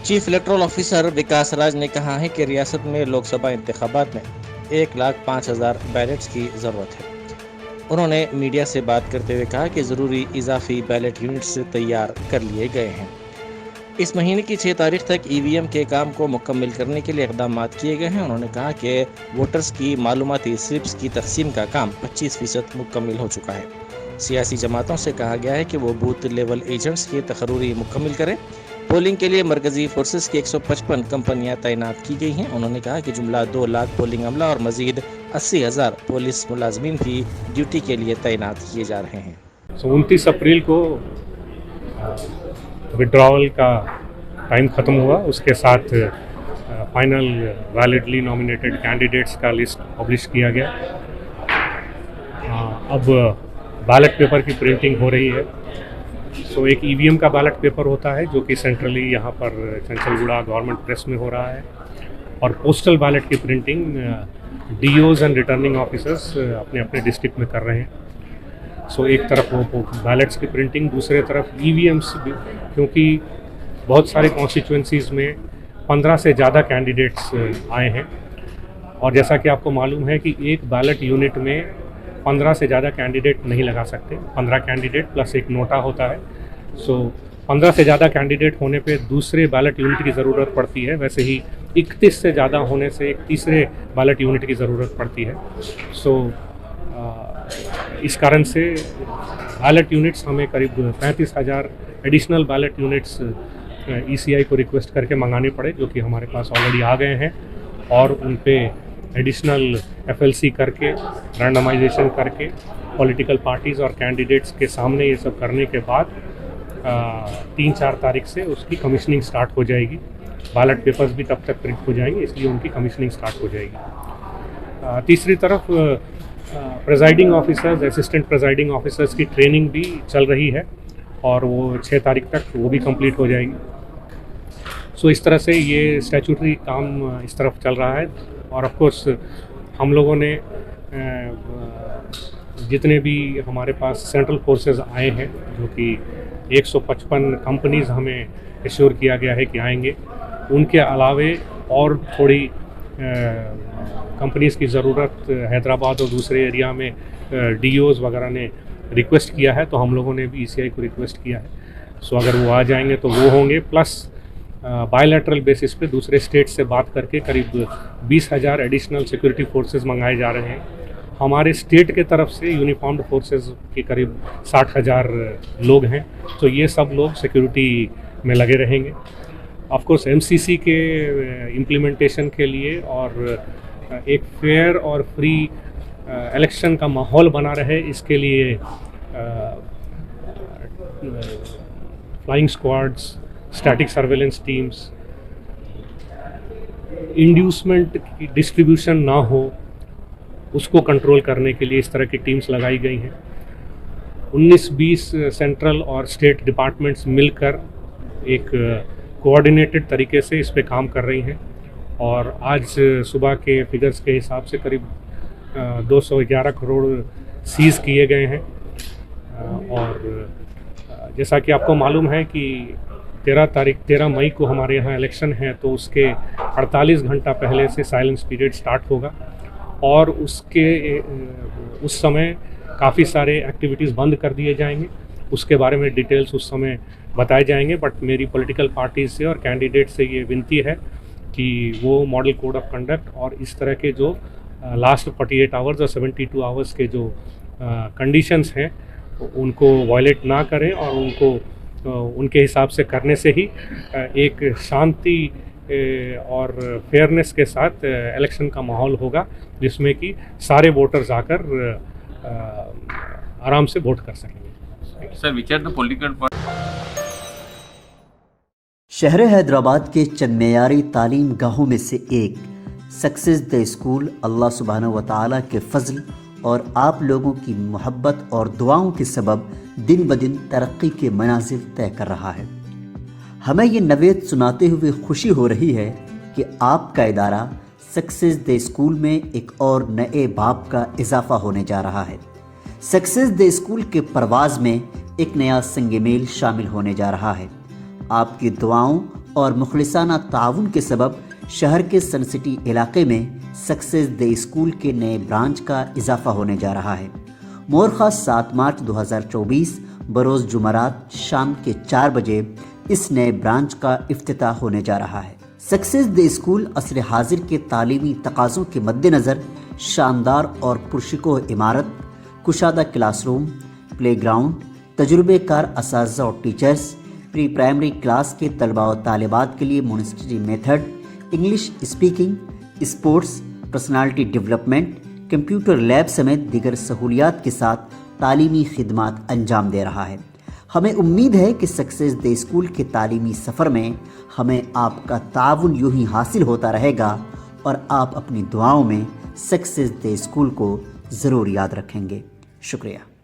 Chief electoral officer विकास राज ने कहा है कि रियासत में लोकसभा इंतखाबात में 1,05,000 बैलेट्स की ज़रूरत है। उन्होंने मीडिया से बात करते हुए कहा कि ज़रूरी इजाफी बैलेट यूनिट्स तैयार कर लिए गए हैं। इस महीने की 6 तारीख तक ईवीएम के काम को मुकम्मल करने के लिए इक़दाम किए गए हैं। उन्होंने कहा कि वोटर्स की मालूमाती स्लिप्स की तकसीम का काम 25% मुकम्मल हो चुका है। सियासी जमातों से कहा गया है कि वो बूथ लेवल एजेंट्स की तकर्री मुकम्मल करें। पोलिंग के लिए मरकजी फोर्सेस की 155 कंपनियां तैनात की गई हैं। उन्होंने कहा कि जुमला 2 लाख पोलिंग अमला और मजीद 80,000 पुलिस मुलाजमीन भी ड्यूटी के लिए तैनात किए जा रहे हैं। 29 अप्रैल को विड्रॉवल का टाइम ख़त्म हुआ, उसके साथ फाइनल वैलिडली नॉमिनेटेड कैंडिडेट्स का लिस्ट पब्लिश किया गया। अब बैलेट पेपर की प्रिंटिंग हो रही है। सो एक ईवीएम का बैलेट पेपर होता है जो कि सेंट्रली यहाँ पर चंचलगुड़ा गवर्नमेंट प्रेस में हो रहा है, और पोस्टल बैलेट की प्रिंटिंग डीओज एंड रिटर्निंग ऑफिसर्स अपने अपने डिस्ट्रिक्ट में कर रहे हैं। सो एक तरफ वो बैलेट्स की प्रिंटिंग, दूसरे तरफ ईवीएम्स, क्योंकि बहुत सारे कॉन्स्टिट्यूएंसीज़ में 15 से ज़्यादा कैंडिडेट्स आए हैं, और जैसा कि आपको मालूम है कि एक बैलेट यूनिट में 15 से ज़्यादा कैंडिडेट नहीं लगा सकते। 15 कैंडिडेट प्लस एक नोटा होता है। सो 15 से ज़्यादा कैंडिडेट होने पे दूसरे बैलेट यूनिट की ज़रूरत पड़ती है। वैसे ही 31 से ज़्यादा होने से एक तीसरे बैलेट यूनिट की ज़रूरत पड़ती है। सो इस कारण से बैलेट यूनिट्स हमें करीब 35,000 एडिशनल बैलेट यूनिट्स ईसीआई को रिक्वेस्ट करके मंगाने पड़े, जो कि हमारे पास ऑलरेडी आ गए हैं, और उन पे एडिशनल एफएलसी करके, रैंडमाइजेशन करके, पॉलिटिकल पार्टीज़ और कैंडिडेट्स के सामने ये सब करने के बाद 3-4 तारीख से उसकी कमीशनिंग स्टार्ट हो जाएगी। बैलेट पेपर्स भी तब तक प्रिंट हो जाएंगे, इसलिए उनकी कमीशनिंग स्टार्ट हो जाएगी। तीसरी तरफ presiding officers, assistant presiding officers की ट्रेनिंग भी चल रही है, और वो 6 तारीख तक वो भी कंप्लीट हो जाएगी। सो इस तरह से ये स्टैट्यूटरी काम इस तरफ चल रहा है। और ऑफ कोर्स हम लोगों ने जितने भी हमारे पास सेंट्रल फोर्सेस आए हैं, जो कि 155 कंपनीज़ हमें एश्योर किया गया है कि आएंगे, उनके अलावे और थोड़ी कंपनीज़ की ज़रूरत हैदराबाद और दूसरे एरिया में डीओज़ वगैरह ने रिक्वेस्ट किया है, तो हम लोगों ने भी ईसीआई को रिक्वेस्ट किया है। सो अगर वो आ जाएंगे तो वो होंगे, प्लस बायलैटरल बेसिस पे दूसरे स्टेट से बात करके करीब 20,000 एडिशनल सिक्योरिटी फोर्सेस मंगाए जा रहे हैं। हमारे स्टेट के तरफ से यूनिफॉर्म्ड फोर्सेस के करीब 60,000 लोग हैं, तो ये सब लोग सिक्योरिटी में लगे रहेंगे। ऑफ कोर्स एमसीसी के इम्प्लीमेंटेशन के लिए और एक फेयर और फ्री इलेक्शन का माहौल बना रहे, इसके लिए flying squads, static surveillance teams, inducement की डिस्ट्रीब्यूशन ना हो उसको कंट्रोल करने के लिए इस तरह की टीम्स लगाई गई हैं। 19-20 सेंट्रल और स्टेट डिपार्टमेंट्स मिलकर एक कोऑर्डिनेटेड तरीके से इस पे काम कर रही हैं, और आज सुबह के फिगर्स के हिसाब से करीब 211 करोड़ सीज़ किए गए हैं। और जैसा कि आपको मालूम है कि 13 मई को हमारे यहाँ इलेक्शन है, तो उसके 48 घंटा पहले से साइलेंस पीरियड स्टार्ट होगा, और उस समय काफ़ी सारे एक्टिविटीज़ बंद कर दिए जाएंगे। उसके बारे में डिटेल्स उस समय बताए जाएंगे। बट मेरी पॉलिटिकल पार्टी से और कैंडिडेट से ये विनती है कि वो मॉडल कोड ऑफ कंडक्ट और इस तरह के जो लास्ट 48 आवर्स और 72 आवर्स के जो कंडीशंस हैं उनको वायलेट ना करें, और उनको उनके हिसाब से करने से ही एक शांति और फेयरनेस के साथ इलेक्शन का माहौल होगा, जिसमें कि सारे वोटर्स आकर आराम से वोट कर सकेंगे। Sir, which are the political शहर हैदराबाद के चंद मेयारी तालीम गाहों में से एक सक्सेस द स्कूल अल्लाह सुब्हानहू व तआला के फजल और आप लोगों की मोहब्बत और दुआओं के सबब दिन ब दिन तरक्की के मनाजिल तय कर रहा है। हमें ये नवेद सुनाते हुए खुशी हो रही है कि आपका इदारा सक्सेस द स्कूल में एक और नए बाब का इजाफा होने जा रहा है। सक्सेस द स्कूल के परवाज़ में एक नया संग मेल शामिल होने जा रहा है। आपकी दुआओं और मुखलिसाना ताउन के सबब शहर के सन सिटी इलाके में सक्सेस डे स्कूल के नए ब्रांच का इजाफा होने जा रहा है। मोरखा 7 मार्च 2024 बरोज़ जुमरात शाम के 4 बजे इस नए ब्रांच का इफ्तिताह होने जा रहा है। सक्सेस डे स्कूल असर हाजिर के तालीमी तकाज़ों के मद्देनज़र शानदार और पुरशिकोह इमारत, कुशादा क्लासरूम, प्लेग्राउंड, तजुर्बेकार असातिज़ा और टीचर्स, प्री प्राइमरी क्लास के तलबा और तालिबात के लिए monetary method, English speaking, sports, personality development, computer lab समेत दीगर सहूलियात के साथ तालीमी खिदमात अंजाम दे रहा है। हमें उम्मीद है कि सक्सेस डे स्कूल के तालीमी सफ़र में हमें आपका ताउन यूं ही हासिल होता रहेगा और आप अपनी दुआओं में सक्सेस डे स्कूल को ज़रूर याद रखेंगे। शुक्रिया।